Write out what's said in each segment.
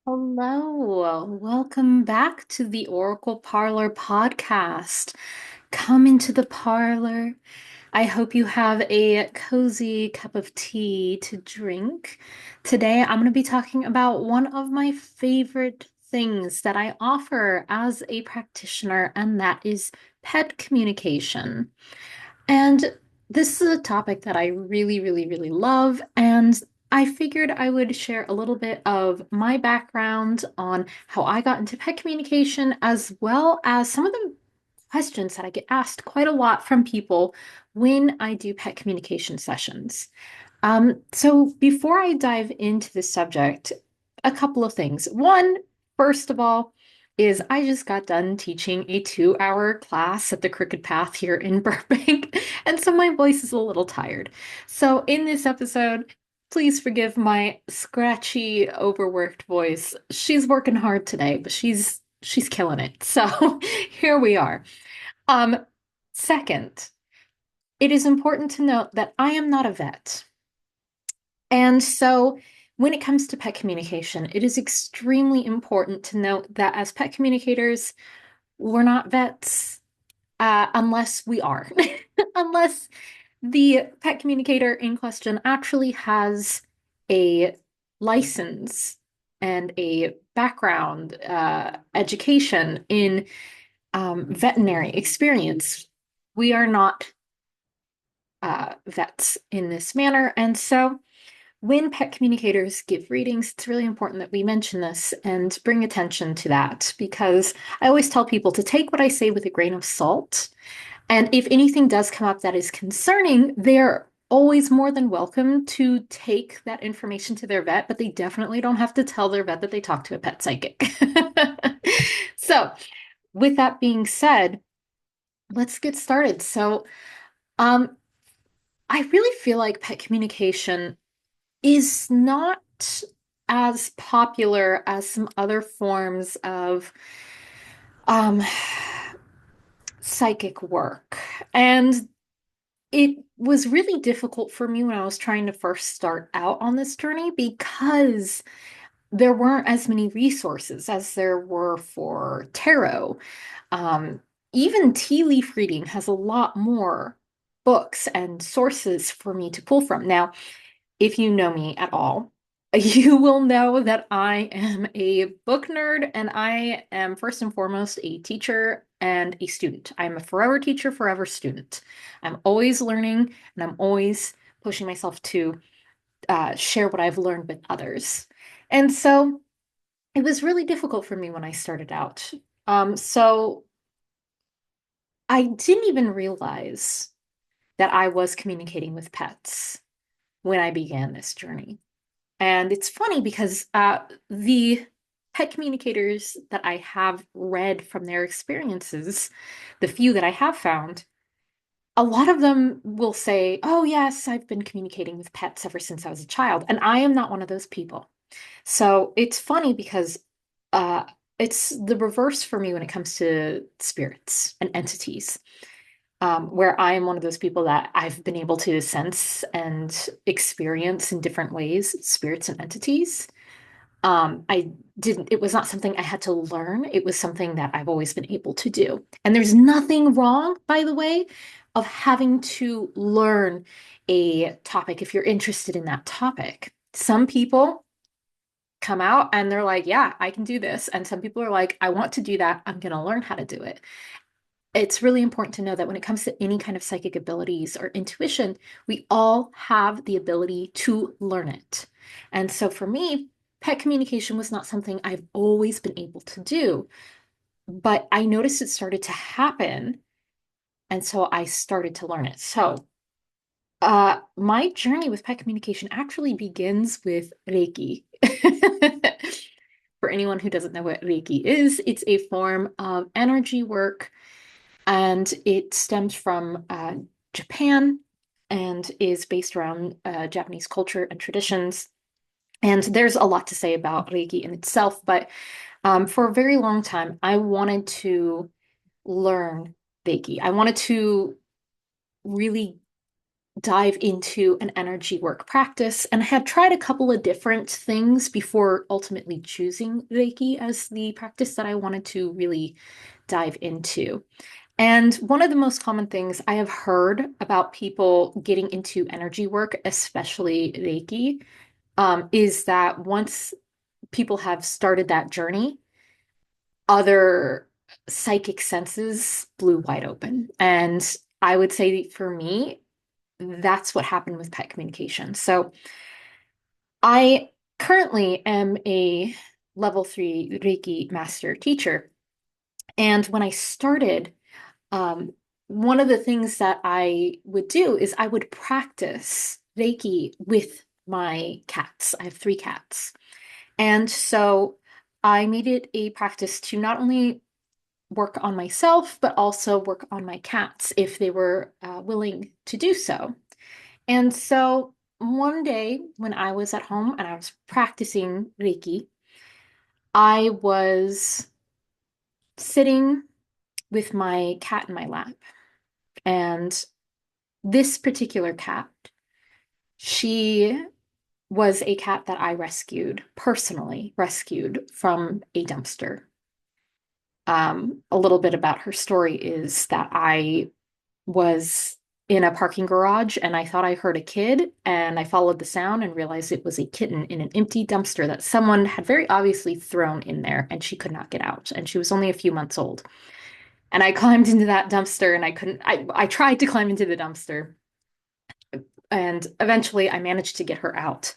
Hello, welcome back to the Oracle Parlor podcast. Come into the parlor. I hope you have a cozy cup of tea to drink. Today, I'm going to be talking about one of my favorite things that I offer as a practitioner, and that is pet communication. And this is a topic that I really, really, really love. And I figured I would share a little bit of my background on how I got into pet communication, as well as some of the questions that I get asked quite a lot from people when I do pet communication sessions. So before I dive into the subject, a couple of things. One, first of all, is I just got done teaching a 2-hour class at the Crooked Path here in Burbank, and so my voice is a little tired. So in this episode, please forgive my scratchy, overworked voice. She's working hard today, but she's killing it. So here we are. Um, Second, it is important to note that I am not a vet. And so, when it comes to pet communication, it is extremely important to note that as pet communicators, we're not vets unless we are, unless the pet communicator in question actually has a license and a background education in veterinary experience. We are not vets in this manner. And so, when pet communicators give readings, it's really important that we mention this and bring attention to that because I always tell people to take what I say with a grain of salt. And if anything does come up that is concerning, they're always more than welcome to take that information to their vet, but they definitely don't have to tell their vet that they talked to a pet psychic. So, with that being said, let's get started. Um, I really feel like pet communication is not as popular as some other forms of um, psychic work. And it was really difficult for me when I was trying to first start out on this journey because there weren't as many resources as there were for tarot. Um, Even tea leaf reading has a lot more books and sources for me to pull from. Now, if you know me at all, you will know that I am a book nerd and I am first and foremost a teacher and a student. I'm a forever teacher, forever student. I'm always learning and I'm always pushing myself to share what I've learned with others. And so it was really difficult for me when I started out. So I didn't even realize that I was communicating with pets when I began this journey. And it's funny because the pet communicators that I have read from their experiences, the few that I have found, a lot of them will say, "Oh, yes, I've been communicating with pets ever since I was a child." And I am not one of those people. So it's funny because uh, it's the reverse for me when it comes to spirits and entities, where I am one of those people that I've been able to sense and experience in different ways, spirits and entities. I didn't, it was not something I had to learn. It was something that I've always been able to do. And there's nothing wrong, by the way, of having to learn a topic if you're interested in that topic. Some people come out and they're like, yeah, I can do this. And some people are like, I want to do that. I'm going to learn how to do it. It's really important to know that when it comes to any kind of psychic abilities or intuition, we all have the ability to learn it. And so for me, pet communication was not something I've always been able to do, but I noticed it started to happen. And so I started to learn it. So my journey with pet communication actually begins with Reiki. For anyone who doesn't know what Reiki is, it's a form of energy work and it stems from Japan and is based around Japanese culture and traditions. And there's a lot to say about Reiki in itself, but for a very long time, I wanted to learn Reiki. I wanted to really dive into an energy work practice. And I had tried a couple of different things before ultimately choosing Reiki as the practice that I wanted to really dive into. And one of the most common things I have heard about people getting into energy work, especially Reiki, is that once people have started that journey, other psychic senses blew wide open. And I would say for me, that's what happened with pet communication. So I currently am a level 3 Reiki master teacher. And when I started, um, one of the things that I would do is I would practice Reiki with my cats. I have 3 cats. And so I made it a practice to not only work on myself, but also work on my cats if they were willing to do so. And so one day when I was at home and I was practicing Reiki, I was sitting with my cat in my lap. And this particular cat, she was a cat that I personally rescued from a dumpster. A little bit about her story is that I was in a parking garage and I thought I heard a kid and I followed the sound and realized it was a kitten in an empty dumpster that someone had very obviously thrown in there and she could not get out. And she was only a few months old. And I climbed into that dumpster and I couldn't, I tried to climb into the dumpster and eventually I managed to get her out.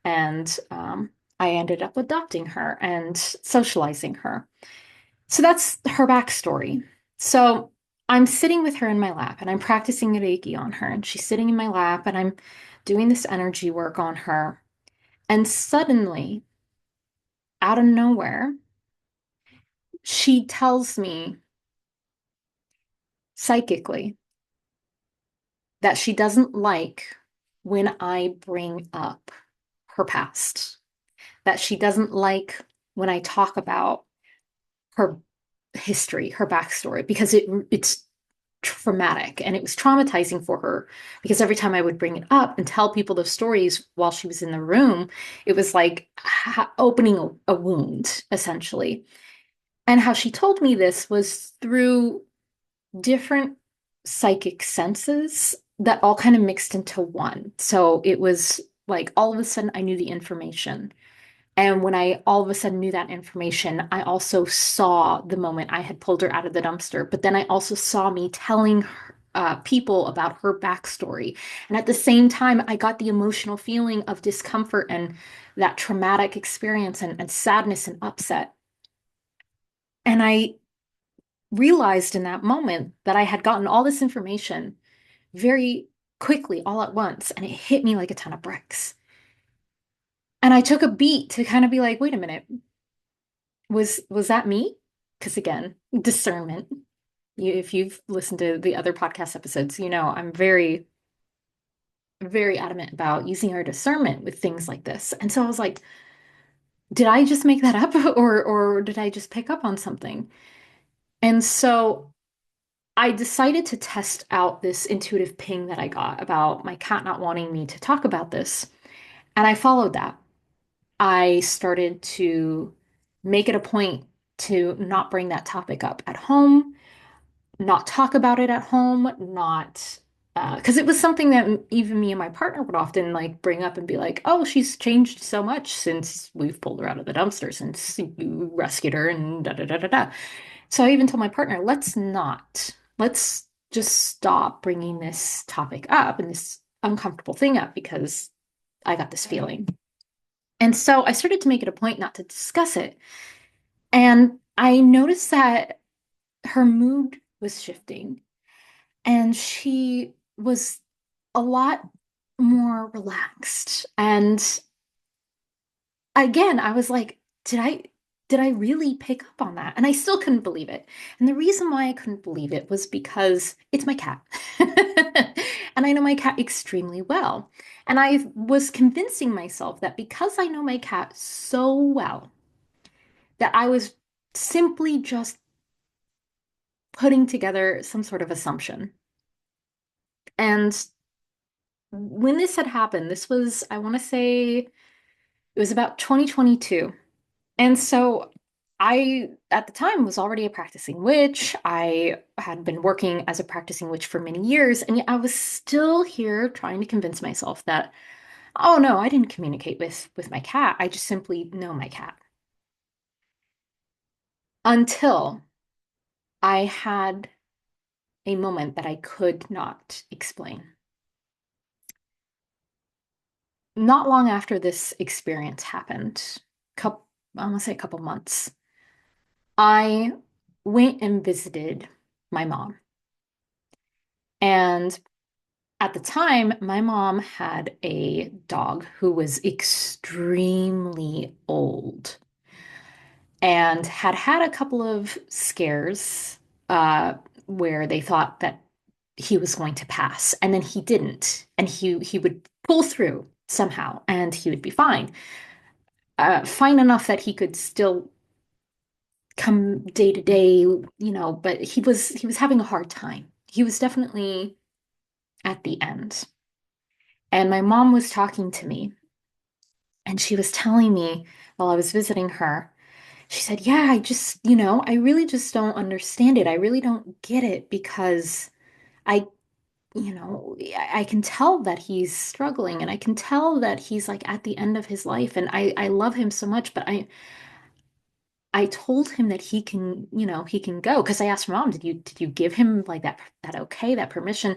And I ended up adopting her and socializing her. So that's her backstory. So I'm sitting with her in my lap and I'm practicing Reiki on her, and she's sitting in my lap and I'm doing this energy work on her. And suddenly, out of nowhere, she tells me psychically that she doesn't like when I bring up her past, that she doesn't like when I talk about her history, her backstory, because it's traumatic and it was traumatizing for her because every time I would bring it up and tell people those stories while she was in the room, it was like opening a wound, essentially. And how she told me this was through different psychic senses that all kind of mixed into one. So it was like all of a sudden I knew the information. And when I all of a sudden knew that information, I also saw the moment I had pulled her out of the dumpster. But then I also saw me telling her, people about her backstory. And at the same time, I got the emotional feeling of discomfort and that traumatic experience and sadness and upset. And I realized in that moment that I had gotten all this information very quickly all at once. And it hit me like a ton of bricks. And I took a beat to kind of be like, wait a minute, was that me? Because again, discernment. If you've listened to the other podcast episodes, you know I'm very adamant about using our discernment with things like this. And so I was like, did I just make that up, or did I just pick up on something? And so I decided to test out this intuitive ping that I got about my cat not wanting me to talk about this, and I followed that. I started to make it a point to not bring that topic up at home, not talk about it at home, not because it was something that even me and my partner would often like bring up and be like, "Oh, she's changed so much since we've pulled her out of the dumpster, since you rescued her, and da da da da da." So I even told my partner, let's just stop bringing this topic up and this uncomfortable thing up because I got this feeling. And so I started to make it a point not to discuss it. And I noticed that her mood was shifting and she was a lot more relaxed. And again, I was like, did I really pick up on that? And I still couldn't believe it. And the reason why I couldn't believe it was because it's my cat. And I know my cat extremely well. And I was convincing myself that because I know my cat so well, that I was simply just putting together some sort of assumption. And when this had happened, this was, I want to say, it was about 2022. And so I, at the time, was already a practicing witch. I had been working as a practicing witch for many years, and yet I was still here trying to convince myself that, oh no, I didn't communicate with my cat. I just simply know my cat. Until I had a moment that I could not explain. Not long after this experience happened, couple, I want to say a couple months, I went and visited my mom. And at the time, my mom had a dog who was extremely old and had had a couple of scares uh, where they thought that he was going to pass, and then he didn't, and he would pull through somehow, and he would be fine, fine enough that he could still come day to day, but he was having a hard time. He was definitely at the end. And my mom was talking to me, and she was telling me while I was visiting her, she said, "Yeah, I really just don't understand it. I really don't get it because I, I can tell that he's struggling and I can tell that he's like at the end of his life and I love him so much, but I told him that he can go because I asked Mom, did you give him like that okay, that permission?"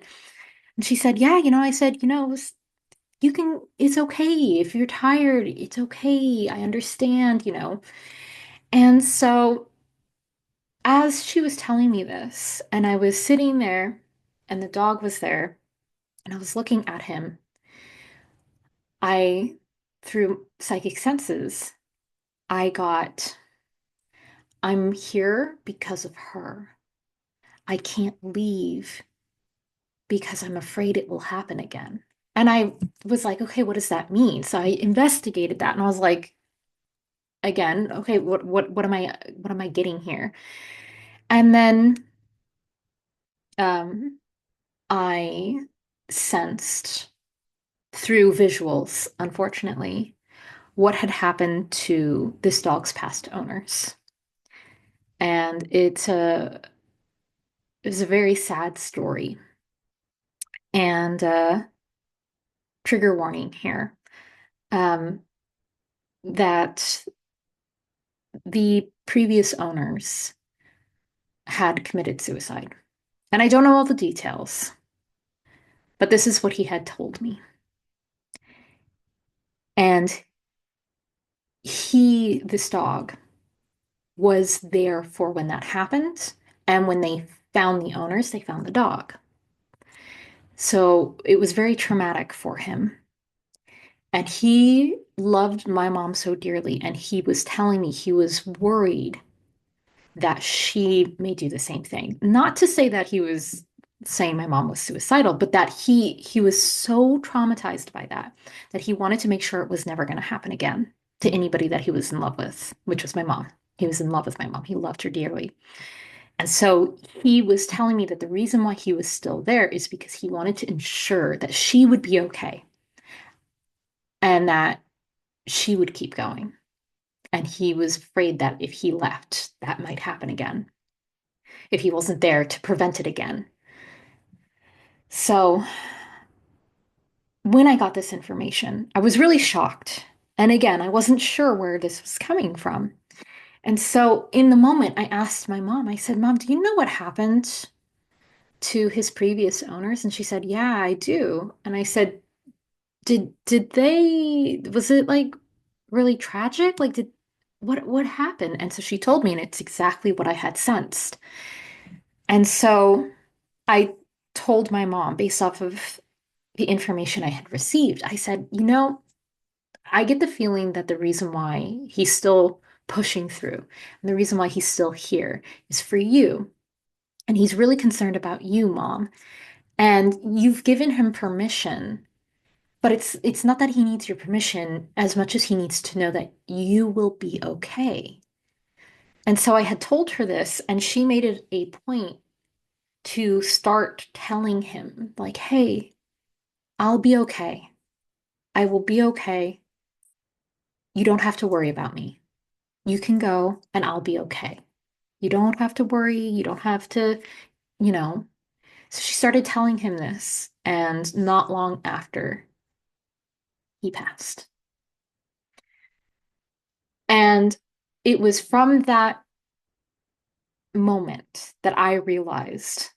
And she said, "Yeah, I said, you can, it's okay. If you're tired, it's okay. I understand." And so as she was telling me this, and I was sitting there, and the dog was there, and I was looking at him, I, through psychic senses, I got, I'm here because of her. I can't leave because I'm afraid it will happen again. And I was like, okay, what does that mean? So I investigated that and I was like, again, okay, what am I getting here? And then um I sensed through visuals, unfortunately, what had happened to this dog's past owners. And it was a very sad story. And trigger warning here. Um, that the previous owners had committed suicide. And I don't know all the details, but this is what he had told me. And this dog, was there for when that happened. And when they found the owners, they found the dog. So it was very traumatic for him. And he loved my mom so dearly. And he was telling me he was worried that she may do the same thing. Not to say that he was saying my mom was suicidal, but that he was so traumatized by that he wanted to make sure it was never going to happen again to anybody that he was in love with, which was my mom. He was in love with my mom. He loved her dearly. And so he was telling me that the reason why he was still there is because he wanted to ensure that she would be okay and that she would keep going. And he was afraid that if he left, that might happen again, if he wasn't there to prevent it again. So when I got this information, I was really shocked. And again, I wasn't sure where this was coming from. And so in the moment, I asked my mom, I said, "Mom, do you know what happened to his previous owners?" And she said, "Yeah, I do." And I said, did they, was it like really tragic? Like, what happened?" And so she told me, and it's exactly what I had sensed. And so I told my mom, based off of the information I had received, I said, I get the feeling that the reason why he's still pushing through and the reason why he's still here is for you. And he's really concerned about you, Mom. And you've given him permission, but it's not that he needs your permission as much as he needs to know that you will be okay. And so I had told her this, and she made it a point to start telling him, like, "Hey, I'll be okay. I will be okay. You don't have to worry about me. You can go and I'll be okay. You don't have to worry. You don't have to, you know. So she started telling him this, and not long after, he passed. And it was from that moment that I realized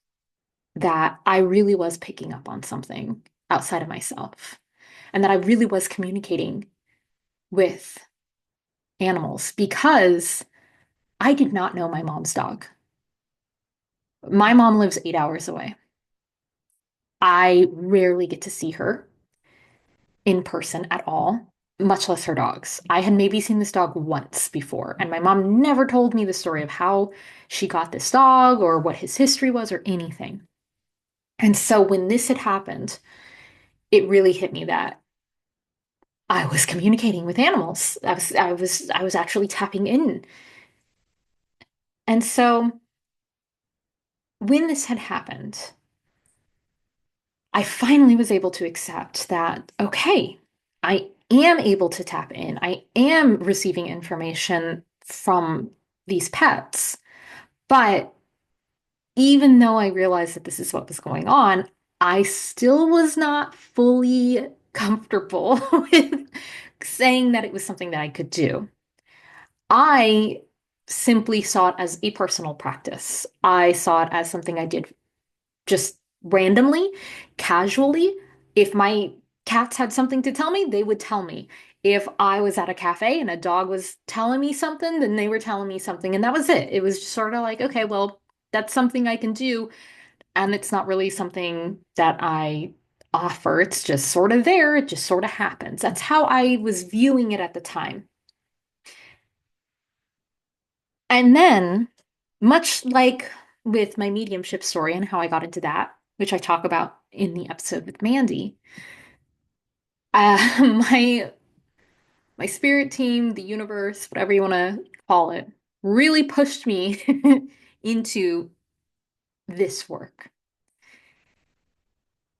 that I really was picking up on something outside of myself, and that I really was communicating with animals because I did not know my mom's dog. My mom lives 8 hours away. I rarely get to see her in person at all, much less her dogs. I had maybe seen this dog once before, and my mom never told me the story of how she got this dog or what his history was or anything. And so when this had happened, it really hit me that I was communicating with animals. I was actually tapping in. And so when this had happened, I finally was able to accept that, okay, I am able to tap in. I am receiving information from these pets. But even though I realized that this is what was going on, I still was not fully comfortable with saying that it was something that I could do. I simply saw it as a personal practice. I saw it as something I did just randomly, casually. If my cats had something to tell me, they would tell me. If I was at a cafe and a dog was telling me something, then they were telling me something, and that was it. It was just sort of like, okay, well, that's something I can do, and it's not really something that I offer. It's just sort of there. It just sort of happens. That's how I was viewing it at the time. And then, much like with my mediumship story and how I got into that, which I talk about in the episode with Mandy, uh, my my spirit team, the universe, whatever you want to call it, really pushed me into this work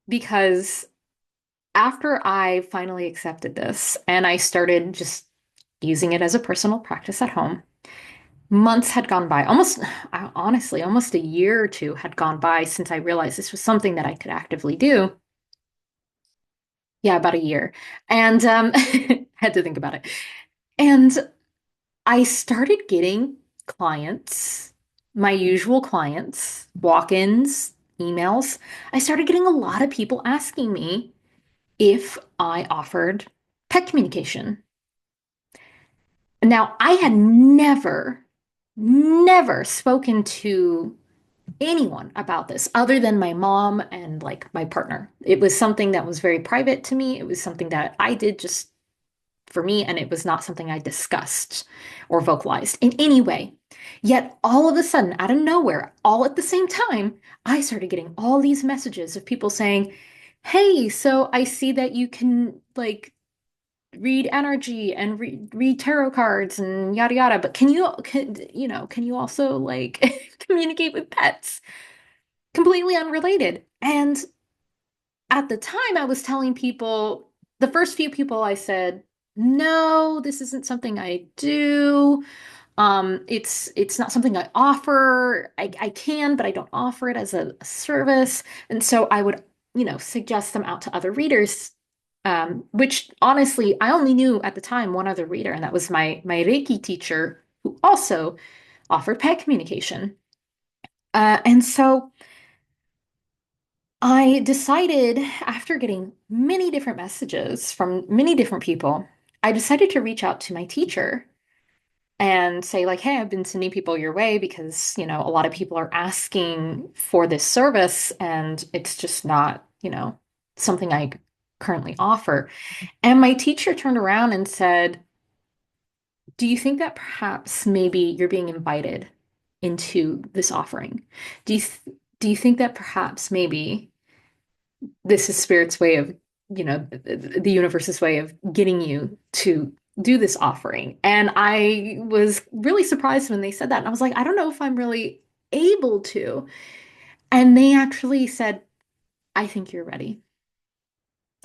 because after I finally accepted this and I started just using it as a personal practice at home, months had gone by, almost honestly, almost a year or two had gone by since I realized this was something that I could actively do. Yeah, about a year. And had to think about it. And I started getting clients, my usual clients, walk-ins, emails. I started getting a lot of people asking me if I offered pet communication. Now, I had never spoken to anyone about this other than my mom and like my partner. It was something that was very private to me. It was something that I did just for me, and it was not something I discussed or vocalized in any way. Yet all of a sudden, out of nowhere, all at the same time, I started getting all these messages of people saying, "Hey, so I see that you can like read energy and read tarot cards and yada yada, but can you also like communicate with pets?" Completely unrelated. And at the time, I was telling people, the first few people I said, no, this isn't something I do. It's not something I offer. I can, but I don't offer it as a service. And so I would, suggest them out to other readers. Which honestly, I only knew at the time one other reader, and that was my Reiki teacher who also offered pet communication. And so I decided, after getting many different messages from many different people, I decided to reach out to my teacher and say, like, hey, I've been sending people your way because, a lot of people are asking for this service and it's just not, something I currently offer. And my teacher turned around and said, do you think that perhaps maybe you're being invited into this offering? Do you think that perhaps maybe this is spirit's way of, the universe's way of getting you to do this offering? And I was really surprised when they said that. And I was like, I don't know if I'm really able to. And they actually said, I think you're ready.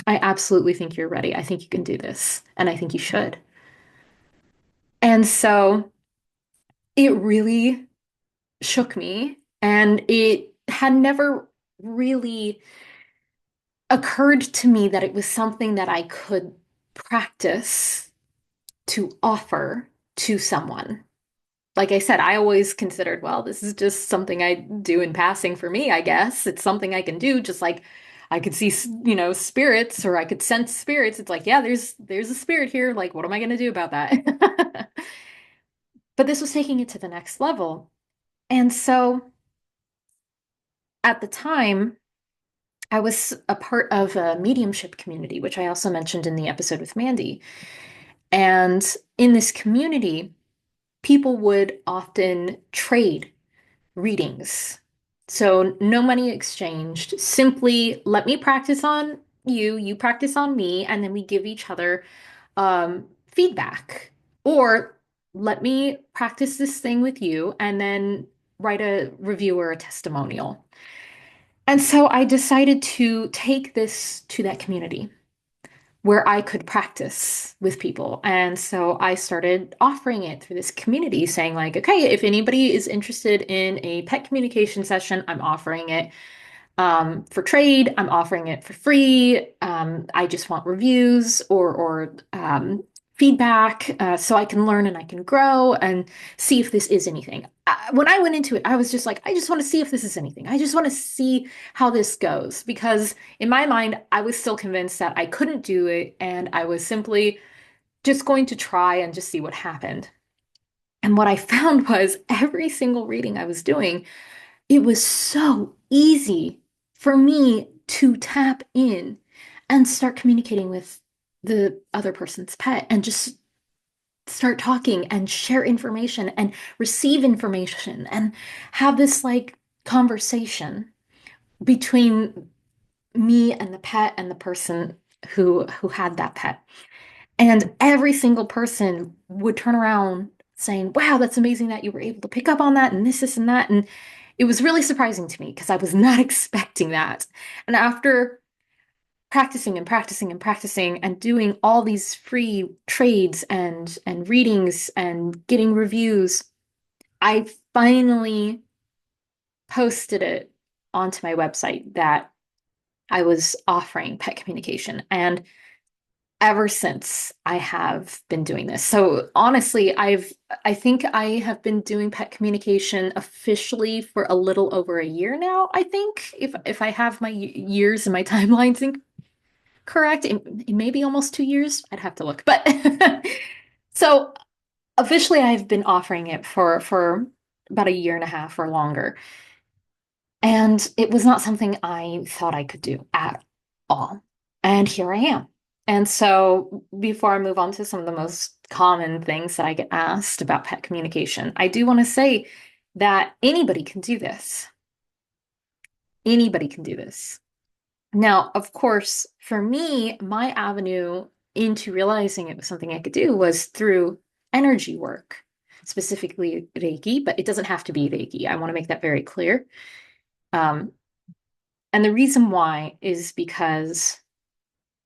I absolutely think you're ready. I think you can do this, and I think you should. And so it really shook me, and it had never really occurred to me that it was something that I could practice to offer to someone. Like I said, I always considered, well, this is just something I do in passing for me, I guess. It's something I can do, just like I could see, spirits, or I could sense spirits. It's like, yeah, there's a spirit here. Like, what am I going to do about that? But this was taking it to the next level. And so at the time, I was a part of a mediumship community, which I also mentioned in the episode with Mandy. And in this community, people would often trade readings. So no money exchanged, simply let me practice on you, you practice on me, and then we give each other feedback. Or let me practice this thing with you and then write a review or a testimonial. And so I decided to take this to that community where I could practice with people. And so I started offering it through this community, saying, like, okay, if anybody is interested in a pet communication session, I'm offering it for trade. I'm offering it for free. I just want reviews or feedback so I can learn and I can grow and see if this is anything. When I went into it, I was just like, I just want to see if this is anything. I just want to see how this goes because in my mind, I was still convinced that I couldn't do it and I was simply just going to try and just see what happened. And what I found was every single reading I was doing, it was so easy for me to tap in and start communicating with the other person's pet and just start talking and share information and receive information and have this like conversation between me and the pet and the person who had that pet. And every single person would turn around saying, wow, that's amazing that you were able to pick up on that and this, and that. And it was really surprising to me because I was not expecting that. And after practicing and practicing and practicing and doing all these free trades and readings and getting reviews, I finally posted it onto my website that I was offering pet communication. And ever since I have been doing this. So honestly, I think I have been doing pet communication officially for a little over a year now, I think, if I have my years and my timelines correct. It may be almost 2 years. I'd have to look. But so officially I've been offering it for about a year and a half or longer. And it was not something I thought I could do at all. And here I am. And so, before I move on to some of the most common things that I get asked about pet communication, I do want to say that anybody can do this. Anybody can do this. Now, of course, for me, my avenue into realizing it was something I could do was through energy work, specifically Reiki, but it doesn't have to be Reiki. I want to make that very clear. Um, and the reason why is because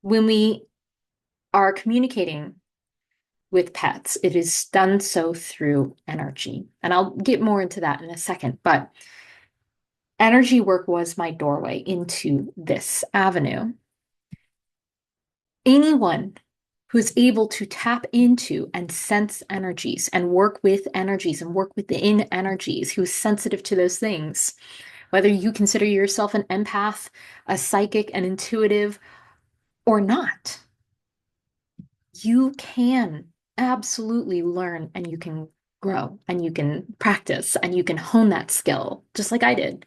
when we are communicating with pets, it is done so through energy. And I'll get more into that in a second, but energy work was my doorway into this avenue. Anyone who's able to tap into and sense energies and work with energies and work within energies, who's sensitive to those things, whether you consider yourself an empath, a psychic, an intuitive, or not, you can absolutely learn and you can grow and you can practice and you can hone that skill just like I did.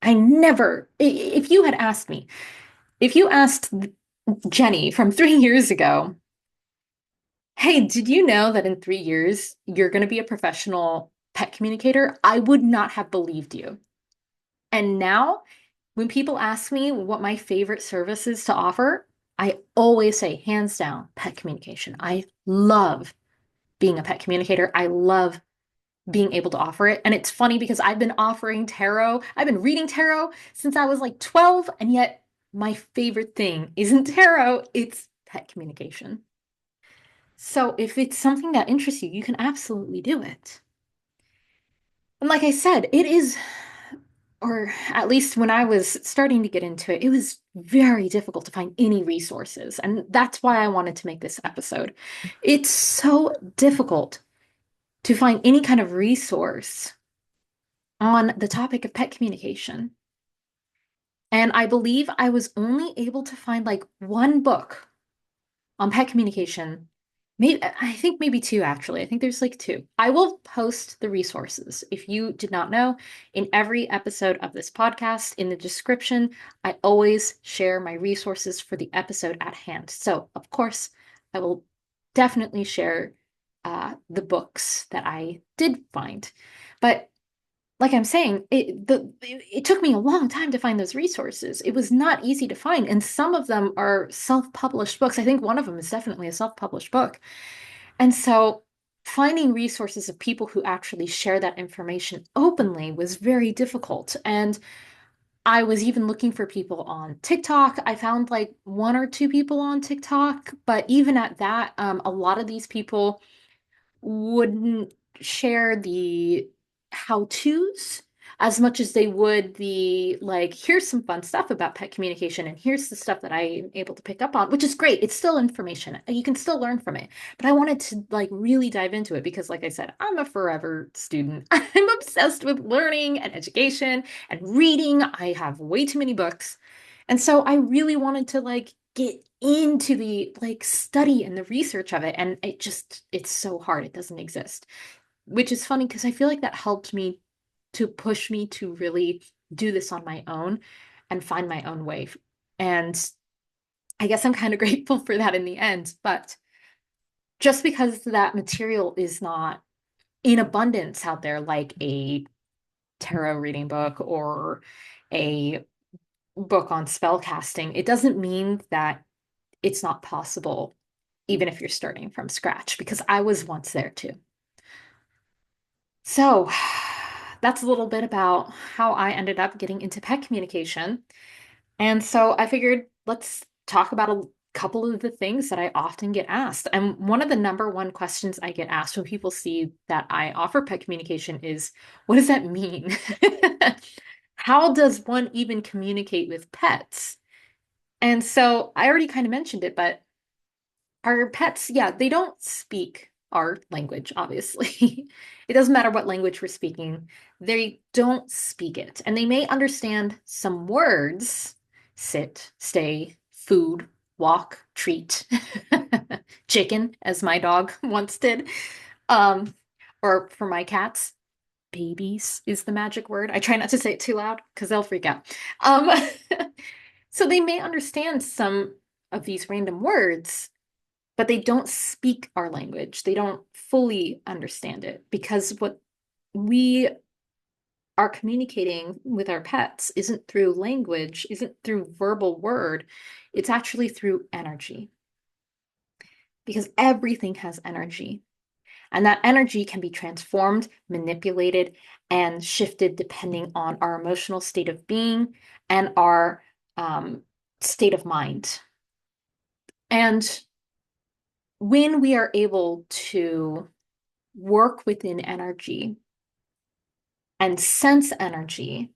I never, if you had asked me, if you asked Jenny from 3 years ago, hey, did you know that in 3 years you're going to be a professional pet communicator? I would not have believed you. And now, when people ask me what my favorite service is to offer, I always say, hands down, pet communication. I love being a pet communicator. I love being able to offer it. And it's funny because I've been offering tarot, I've been reading tarot since I was like 12, and yet my favorite thing isn't tarot, it's pet communication. So if it's something that interests you, you can absolutely do it. And like I said, it is, or at least when I was starting to get into it, it was very difficult to find any resources. And that's why I wanted to make this episode. It's so difficult to find any kind of resource on the topic of pet communication. And I believe I was only able to find like one book on pet communication. Maybe I think maybe two actually. I think there's like two. I will post the resources. If you did not know, in every episode of this podcast, in the description, I always share my resources for the episode at hand. So, of course, I will definitely share the books that I did find. But like I'm saying, it took me a long time to find those resources. It was not easy to find, and some of them are self-published books. I think one of them is definitely a self-published book. And so finding resources of people who actually share that information openly was very difficult. And I was even looking for people on TikTok. I found like one or two people on TikTok, but even at that, a lot of these people wouldn't share the how-tos as much as they would the like, here's some fun stuff about pet communication, and here's the stuff that I'm able to pick up on, which is great. It's still information. You can still learn from it. But I wanted to like really dive into it because, like I said, I'm a forever student. I'm obsessed with learning and education and reading. I have way too many books. And so I really wanted to like get into the like study and the research of it. And it's so hard. It doesn't exist, which is funny because I feel like that helped me to push me to really do this on my own and find my own way. And I guess I'm kind of grateful for that in the end. But just because that material is not in abundance out there, like a tarot reading book or a book on spell casting, it doesn't mean that it's not possible, even if you're starting from scratch, because I was once there too. So that's a little bit about how I ended up getting into pet communication. And so I figured let's talk about a couple of the things that I often get asked. And one of the number one questions I get asked when people see that I offer pet communication is, what does that mean? How does one even communicate with pets? And so I already kind of mentioned it, but our pets, yeah, they don't speak our language, obviously. It doesn't matter what language we're speaking, they don't speak it. And they may understand some words: sit, stay, food, walk, treat, chicken, as my dog once did. Um, or for my cats, babies is the magic word. I try not to say it too loud because they'll freak out. Um, so they may understand some of these random words, but they don't speak our language. They don't fully understand it because what we are communicating with our pets isn't through language, isn't through verbal word. It's actually through energy because everything has energy. And that energy can be transformed, manipulated, and shifted depending on our emotional state of being and our state of mind. And when we are able to work within energy and sense energy,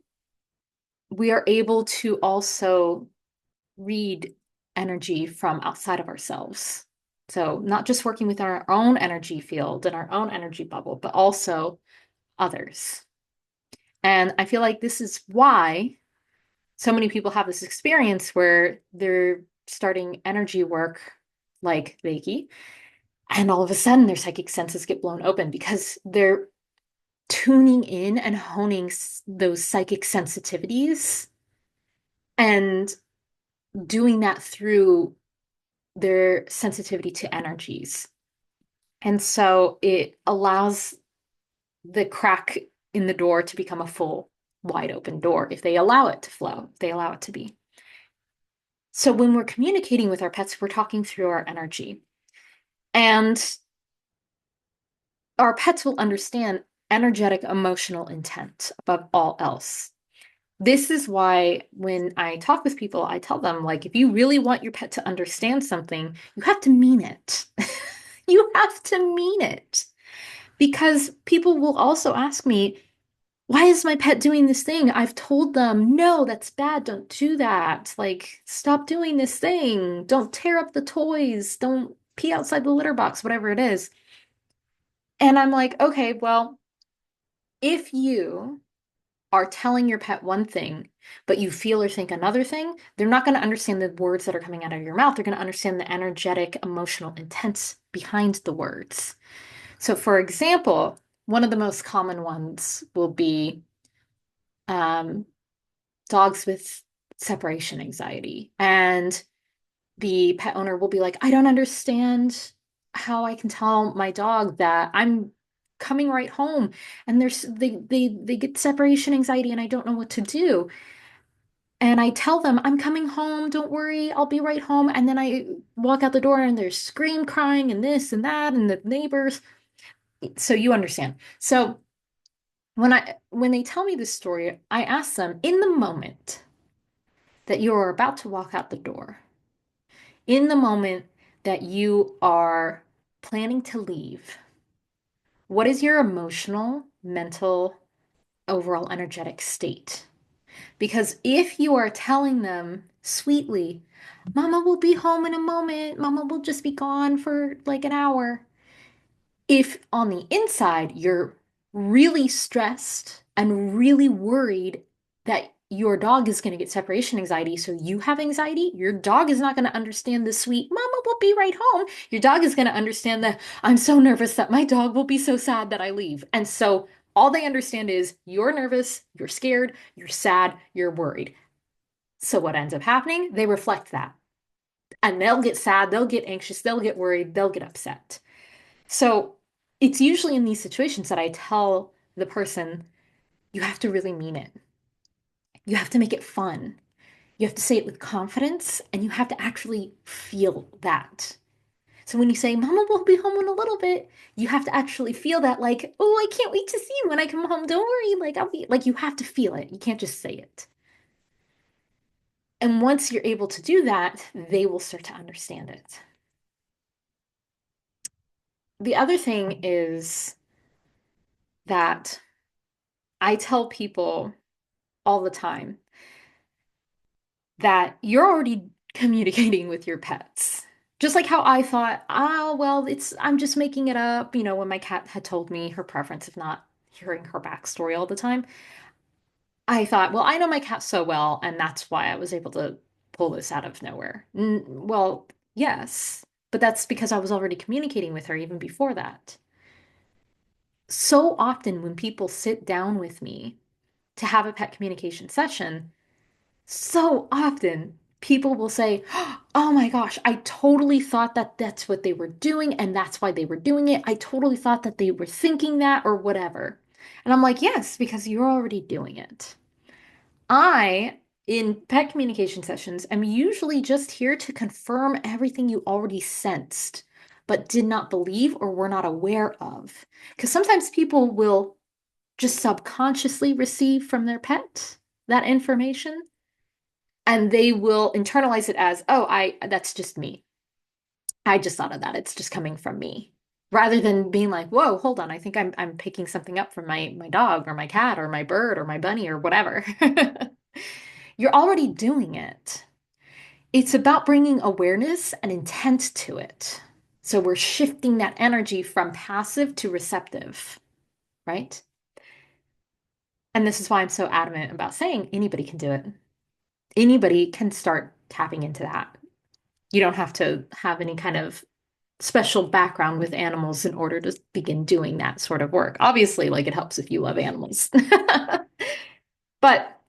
we are able to also read energy from outside of ourselves. So, not just working with our own energy field and our own energy bubble, but also others. And I feel like this is why so many people have this experience where they're starting energy work like Reiki, and all of a sudden their psychic senses get blown open because they're tuning in and honing those psychic sensitivities and doing that through their sensitivity to energies. And so it allows the crack in the door to become a full, wide open door if they allow it to flow, if they allow it to be. So when we're communicating with our pets, we're talking through our energy. And our pets will understand energetic emotional intent above all else. This is why when I talk with people, I tell them, like, if you really want your pet to understand something, you have to mean it. You have to mean it. Because people will also ask me, why is my pet doing this thing? I've told them, no, that's bad. Don't do that. Like, stop doing this thing. Don't tear up the toys. Don't pee outside the litter box, whatever it is. And I'm like, okay, well, if you are telling your pet one thing, but you feel or think another thing, they're not going to understand the words that are coming out of your mouth. They're going to understand the energetic, emotional intent behind the words. So, for example, one of the most common ones will be um, dogs with separation anxiety. And the pet owner will be like, I don't understand how I can tell my dog that I'm coming right home and they get separation anxiety and I don't know what to do. And I tell them, I'm coming home, don't worry, I'll be right home. And then I walk out the door and there's scream crying and this and that and the neighbors. So you understand. So when they tell me this story, I ask them in the moment that you are about to walk out the door, in the moment that you are planning to leave, what is your emotional, mental, overall energetic state? Because if you are telling them sweetly, Mama will be home in a moment, Mama will just be gone for like an hour, if on the inside you're really stressed and really worried that your dog is going to get separation anxiety, so you have anxiety, your dog is not going to understand the sweet, Mama will be right home. Your dog is going to understand that I'm so nervous that my dog will be so sad that I leave. And so all they understand is you're nervous, you're scared, you're sad, you're worried. So what ends up happening? They reflect that. And they'll get sad, they'll get anxious, they'll get worried, they'll get upset. So it's usually in these situations that I tell the person, you have to really mean it. You have to make it fun. You have to say it with confidence and you have to actually feel that. So when you say, Mama will be home in a little bit, you have to actually feel that, like, oh, I can't wait to see you when I come home. Don't worry. Like, I'll be like, you have to feel it. You can't just say it. And once you're able to do that, they will start to understand it. The other thing is that I tell people all the time that you're already communicating with your pets. Just like how I thought, oh, well, I'm just making it up, when my cat had told me her preference of not hearing her backstory all the time. I thought, well, I know my cat so well, and that's why I was able to pull this out of nowhere. Well, yes, but that's because I was already communicating with her even before that. So often when people sit down with me to have a pet communication session, so often people will say, oh my gosh, I totally thought that that's what they were doing and that's why they were doing it. I totally thought that they were thinking that or whatever. And I'm like, yes, because you're already doing it. I, in pet communication sessions, am usually just here to confirm everything you already sensed, but did not believe or were not aware of. Because sometimes people will just subconsciously receive from their pet that information and they will internalize it as, oh, I that's just me. I just thought of that. It's just coming from me. Rather than being like, whoa, hold on, I think I'm picking something up from my dog or my cat or my bird or my bunny or whatever. You're already doing it. It's about bringing awareness and intent to it. So we're shifting that energy from passive to receptive, right? And this is why I'm so adamant about saying anybody can do it. Anybody can start tapping into that. You don't have to have any kind of special background with animals in order to begin doing that sort of work. Obviously, like it helps if you love animals. But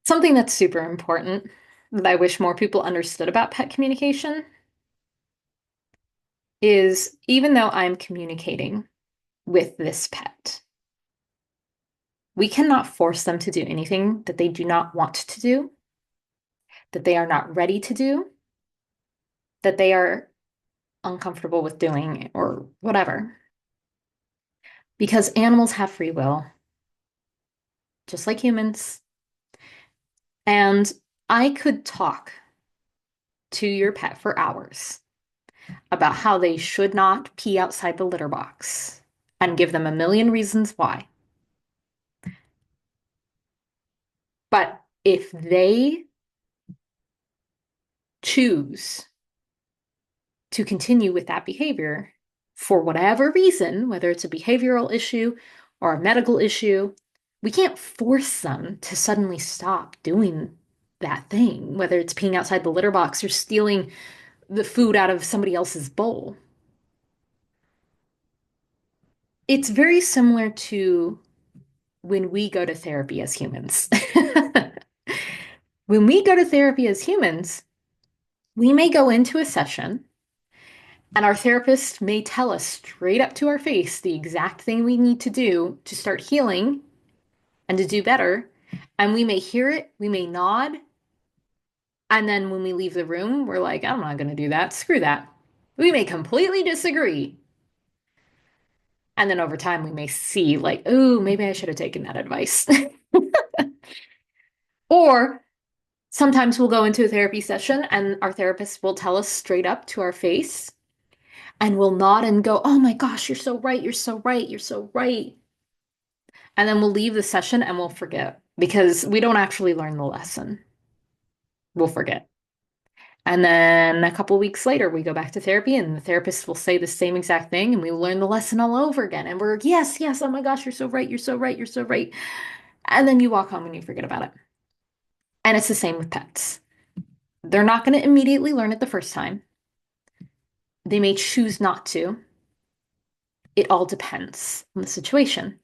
something that's super important that I wish more people understood about pet communication is even though I'm communicating with this pet, we cannot force them to do anything that they do not want to do, that they are not ready to do, that they are uncomfortable with doing, or whatever. Because animals have free will. just like humans. And I could talk to your pet for hours about how they should not pee outside the litter box and give them a million reasons why. But if they choose to continue with that behavior for whatever reason, whether it's a behavioral issue or a medical issue, we can't force them to suddenly stop doing that thing, whether it's peeing outside the litter box or stealing the food out of somebody else's bowl. It's very similar to when we go to therapy as humans. When we go to therapy as humans, we may go into a session and our therapist may tell us straight up to our face the exact thing we need to do to start healing and to do better. And we may hear it, we may nod. And then when we leave the room, we're like, I'm not going to do that. Screw that. We may completely disagree. And then over time, we may see, like, oh, maybe I should have taken that advice. Or sometimes we'll go into a therapy session and our therapist will tell us straight up to our face and we'll nod and go, oh my gosh, you're so right. You're so right. You're so right. And then we'll leave the session and we'll forget because we don't actually learn the lesson. We'll forget. And then a couple weeks later, we go back to therapy and the therapist will say the same exact thing and we learn the lesson all over again. And we're, like, yes, yes, oh my gosh, you're so right. You're so right. You're so right. And then you walk home and you forget about it. And it's the same with pets. They're not going to immediately learn it the first time. They may choose not to. It all depends on the situation.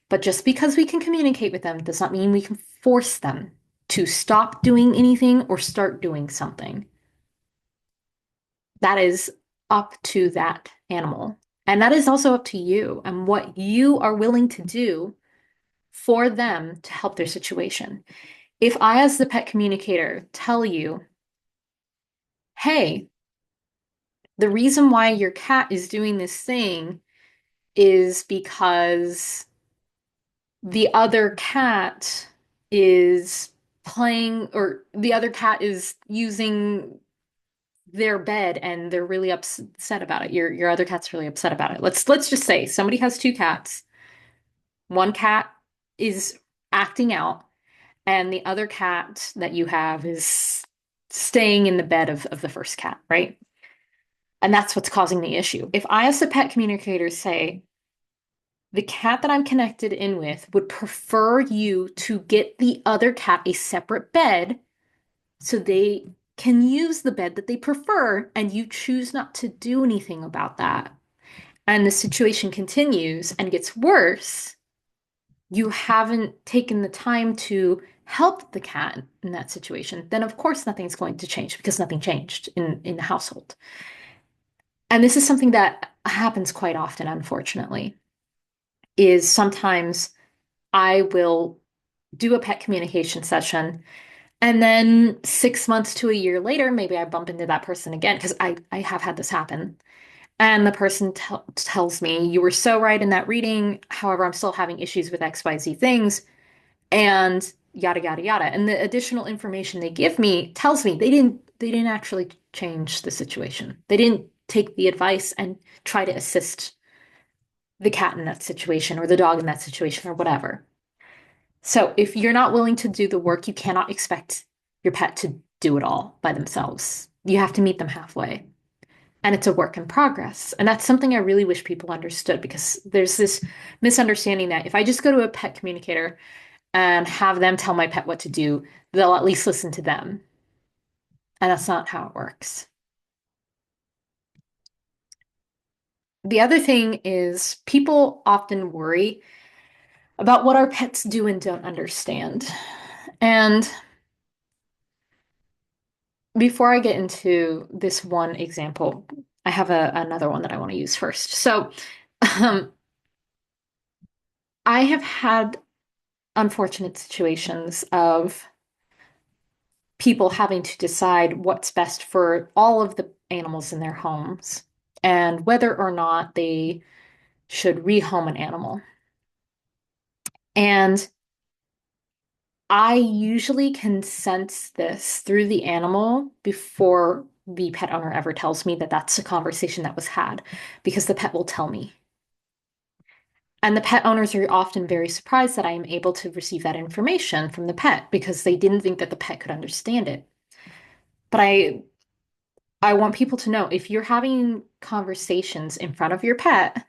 But just because we can communicate with them does not mean we can force them to stop doing anything or start doing something. That is up to that animal. And that is also up to you and what you are willing to do for them to help their situation. If I, as the pet communicator, tell you, hey, the reason why your cat is doing this thing is because the other cat is playing, or the other cat is using their bed and they're really upset about it. Your other cat's really upset about it. Let's just say somebody has two cats. One cat is acting out, and the other cat that you have is staying in the bed of the first cat, right? And that's what's causing the issue. If I, as a pet communicator, say, the cat that I'm connected in with would prefer you to get the other cat a separate bed so they can use the bed that they prefer, and you choose not to do anything about that, and the situation continues and gets worse, you haven't taken the time to help the cat in that situation, then of course nothing's going to change because nothing changed in the household. And this is something that happens quite often, unfortunately, is sometimes I will do a pet communication session. And then 6 months to a year later, maybe I bump into that person again because I have had this happen. And the person tells me, you were so right in that reading. However, I'm still having issues with XYZ things and yada, yada, yada. And the additional information they give me tells me they didn't actually change the situation. They didn't take the advice and try to assist the cat in that situation or the dog in that situation or whatever. So if you're not willing to do the work, you cannot expect your pet to do it all by themselves. You have to meet them halfway. And it's a work in progress. And that's something I really wish people understood because there's this misunderstanding that if I just go to a pet communicator and have them tell my pet what to do, they'll at least listen to them. And that's not how it works. The other thing is people often worry about what our pets do and don't understand. And before I get into this one example, I have another one that I want to use first. So, um, I have had unfortunate situations of people having to decide what's best for all of the animals in their homes and whether or not they should rehome an animal. And I usually can sense this through the animal before the pet owner ever tells me that that's a conversation that was had, because the pet will tell me. And the pet owners are often very surprised that I am able to receive that information from the pet because they didn't think that the pet could understand it. But I want people to know if you're having conversations in front of your pet,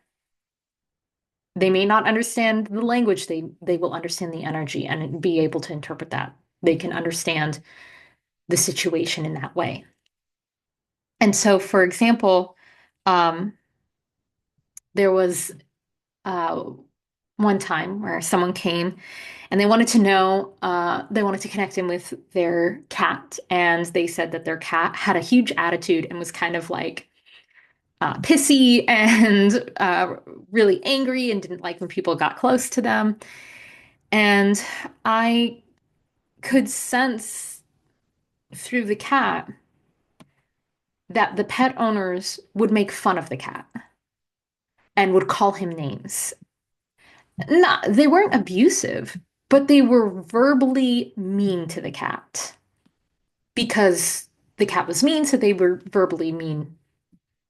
they may not understand the language, they will understand the energy and be able to interpret that. They can understand the situation in that way. And so, for example, um, there was uh, one time where someone came and they wanted to know, they wanted to connect in with their cat, and they said that their cat had a huge attitude and was kind of like pissy and really angry and didn't like when people got close to them. And I could sense through the cat that the pet owners would make fun of the cat and would call him names. Not, they weren't abusive, but they were verbally mean to the cat because the cat was mean, so they were verbally mean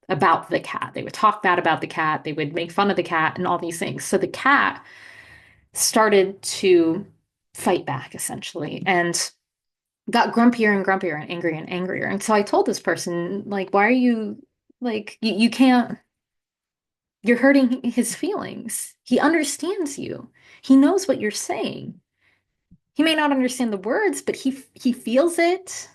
about the cat. They would talk bad about the cat, they would make fun of the cat, and all these things. So the cat started to fight back essentially and got grumpier and grumpier and angrier and angrier. And so I told this person, like, why are you like, you can't, you're hurting his feelings. He understands you. He knows what you're saying. He may not understand the words, but he feels it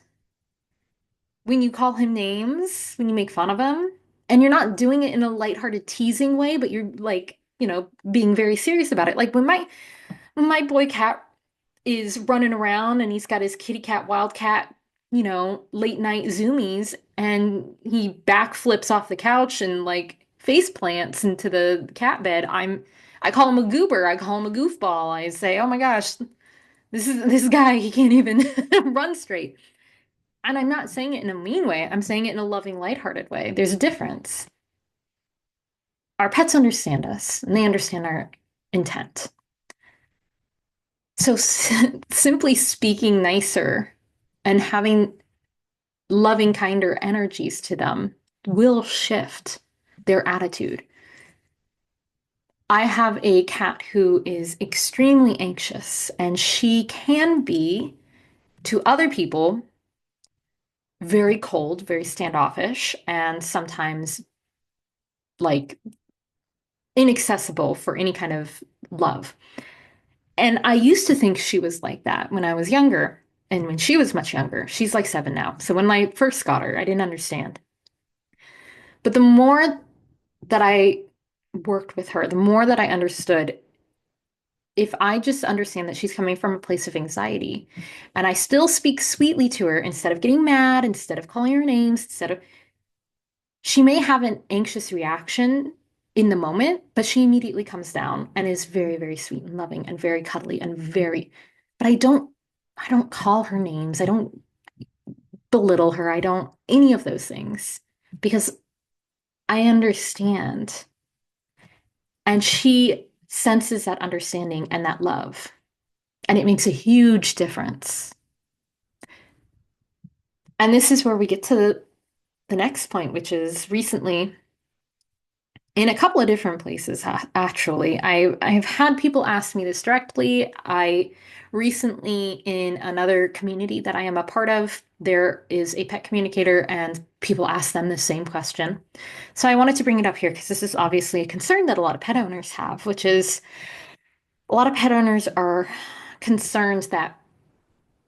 when you call him names, when you make fun of him. And you're not doing it in a lighthearted teasing way, but you're like, being very serious about it. Like when my boy cat is running around and he's got his kitty cat wildcat, late night zoomies, and he backflips off the couch and like face plants into the cat bed. I call him a goober. I call him a goofball. I say, "Oh my gosh, this guy, he can't even run straight." And I'm not saying it in a mean way. I'm saying it in a loving, lighthearted way. There's a difference. Our pets understand us and they understand our intent. So simply speaking nicer and having loving, kinder energies to them will shift their attitude. I have a cat who is extremely anxious, and she can be, to other people, very cold, very standoffish, and sometimes like inaccessible for any kind of love. And I used to think she was like that when I was younger. And when she was much younger, she's like 7 now. So when I first got her, I didn't understand. But the more that I worked with her, the more that I understood, if I just understand that she's coming from a place of anxiety and I still speak sweetly to her instead of getting mad, instead of calling her names, she may have an anxious reaction in the moment, but she immediately comes down and is very, very sweet and loving and very cuddly and but I don't call her names. I don't belittle her. I don't any of those things because I understand. And she senses that understanding and that love. And it makes a huge difference. And this is where we get to the next point, which is recently in a couple of different places, actually. I've had people ask me this directly. I recently, in another community that I am a part of, there is a pet communicator, and people ask them the same question. So I wanted to bring it up here because this is obviously a concern that a lot of pet owners have, which is a lot of pet owners are concerned that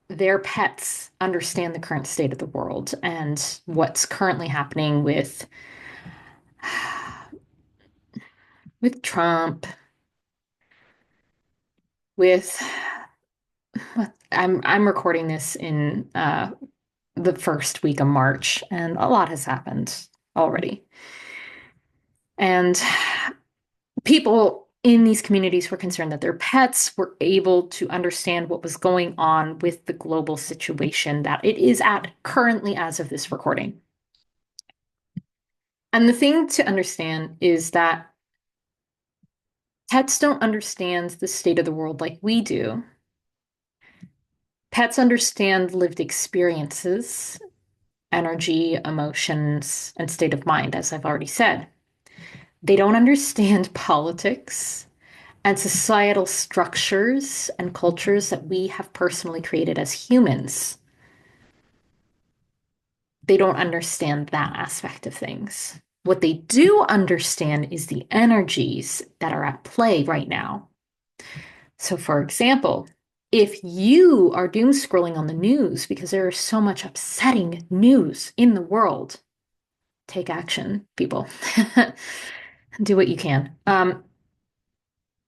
their pets understand the current state of the world and what's currently happening with Trump, with I'm recording this in the first week of March, and a lot has happened already. And people in these communities were concerned that their pets were able to understand what was going on with the global situation that it is at currently as of this recording. And the thing to understand is that pets don't understand the state of the world like we do. Pets understand lived experiences, energy, emotions, and state of mind, as I've already said. They don't understand politics and societal structures and cultures that we have personally created as humans. They don't understand that aspect of things. What they do understand is the energies that are at play right now. So, for example, if you are doom scrolling on the news because there is so much upsetting news in the world, take action, people. Do what you can.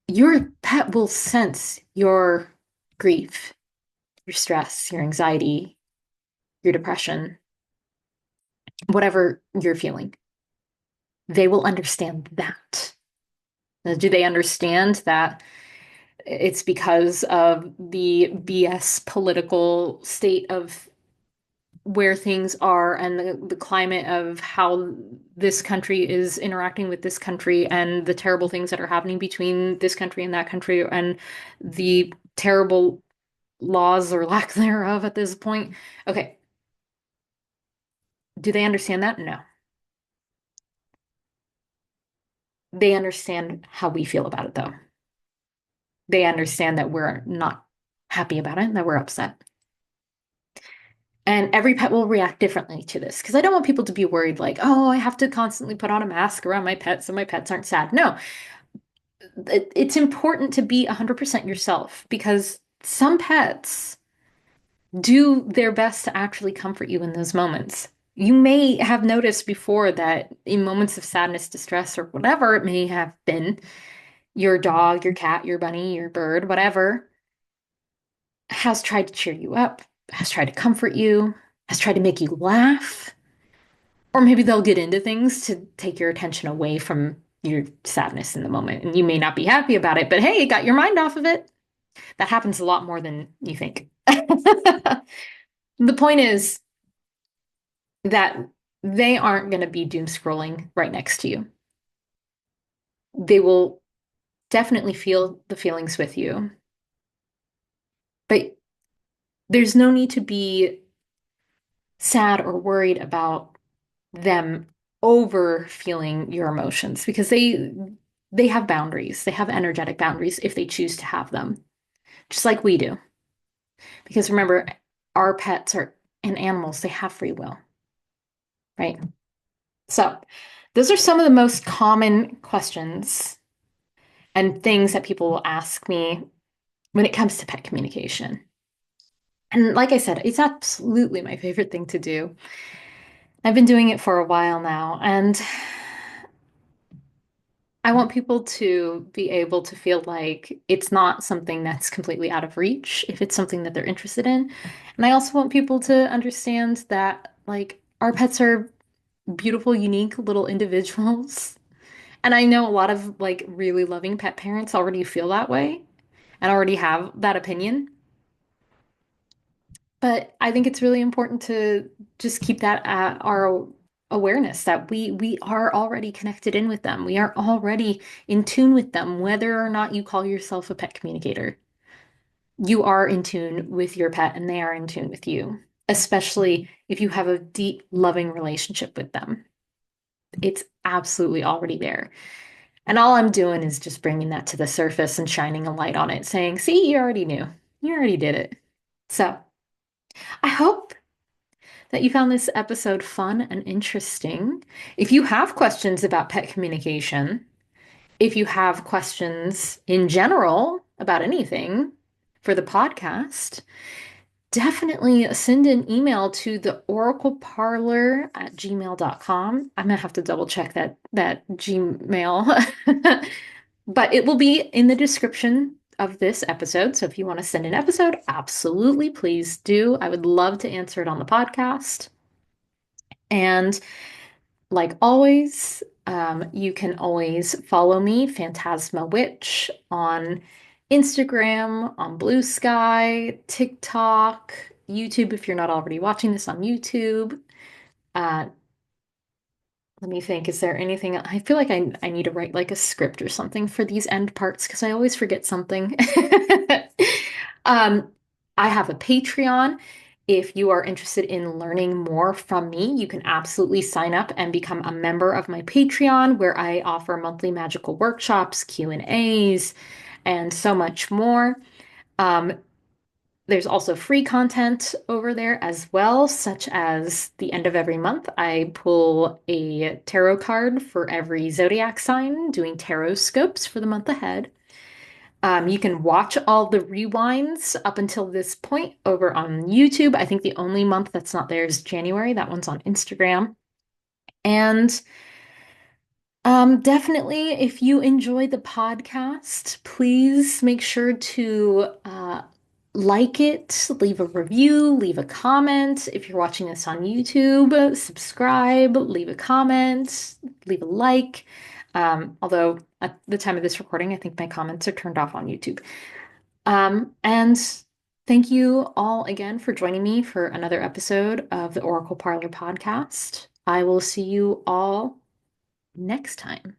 Your pet will sense your grief, your stress, your anxiety, your depression, whatever you're feeling. They will understand that. Now, do they understand that it's because of the BS political state of where things are and the climate of how this country is interacting with this country and the terrible things that are happening between this country and that country and the terrible laws or lack thereof at this point? Okay. Do they understand that? No. They understand how we feel about it, though. They understand that we're not happy about it, that we're upset. And every pet will react differently to this because I don't want people to be worried, like, oh, I have to constantly put on a mask around my pets so my pets aren't sad. No, it's important to be 100% yourself because some pets do their best to actually comfort you in those moments. You may have noticed before that in moments of sadness, distress, or whatever it may have been, your dog, your cat, your bunny, your bird, whatever, has tried to cheer you up, has tried to comfort you, has tried to make you laugh. Or maybe they'll get into things to take your attention away from your sadness in the moment. And you may not be happy about it, but hey, it got your mind off of it. That happens a lot more than you think. The point is that they aren't going to be doom scrolling right next to you. They will definitely feel the feelings with you, but there's no need to be sad or worried about them over feeling your emotions because they have boundaries. They have energetic boundaries if they choose to have them, just like we do. Because remember, our pets are and animals, they have free will, right? So, those are some of the most common questions and things that people will ask me when it comes to pet communication. And like I said, it's absolutely my favorite thing to do. I've been doing it for a while now, and I want people to be able to feel like it's not something that's completely out of reach if it's something that they're interested in. And I also want people to understand that, like, our pets are beautiful, unique little individuals. And I know a lot of, like, really loving pet parents already feel that way and already have that opinion. But I think it's really important to just keep that at our awareness that we are already connected in with them. We are already in tune with them, whether or not you call yourself a pet communicator. You are in tune with your pet and they are in tune with you, especially if you have a deep, loving relationship with them. It's absolutely already there. And all I'm doing is just bringing that to the surface and shining a light on it, saying, see, you already knew. You already did it. So I hope that you found this episode fun and interesting. If you have questions about pet communication, if you have questions in general about anything for the podcast, definitely send an email to the oracleparlor@gmail.com. I'm gonna have to double check that Gmail. But it will be in the description of this episode. So if you want to send an episode, absolutely please do. I would love to answer it on the podcast. And like always, you can always follow me, Phantasma Witch, on Instagram, on Blue Sky, TikTok, YouTube if you're not already watching this on YouTube. Uh, Let me think, is there anything? I feel like I need to write like a script or something for these end parts because I always forget something. Um, I have a Patreon. If you are interested in learning more from me, you can absolutely sign up and become a member of my Patreon, where I offer monthly magical workshops, Q&As, and so much more. Um, there's also free content over there as well, such as the end of every month, I pull a tarot card for every zodiac sign, doing tarot scopes for the month ahead. You can watch all the rewinds up until this point over on YouTube. I think the only month that's not there is January. That one's on Instagram. And definitely, if you enjoy the podcast, please make sure to like it, leave a review, leave a comment. If you're watching this on YouTube, subscribe, leave a comment, leave a like. Although at the time of this recording, I think my comments are turned off on YouTube. And thank you all again for joining me for another episode of the Oracle Parlor podcast. I will see you all next time.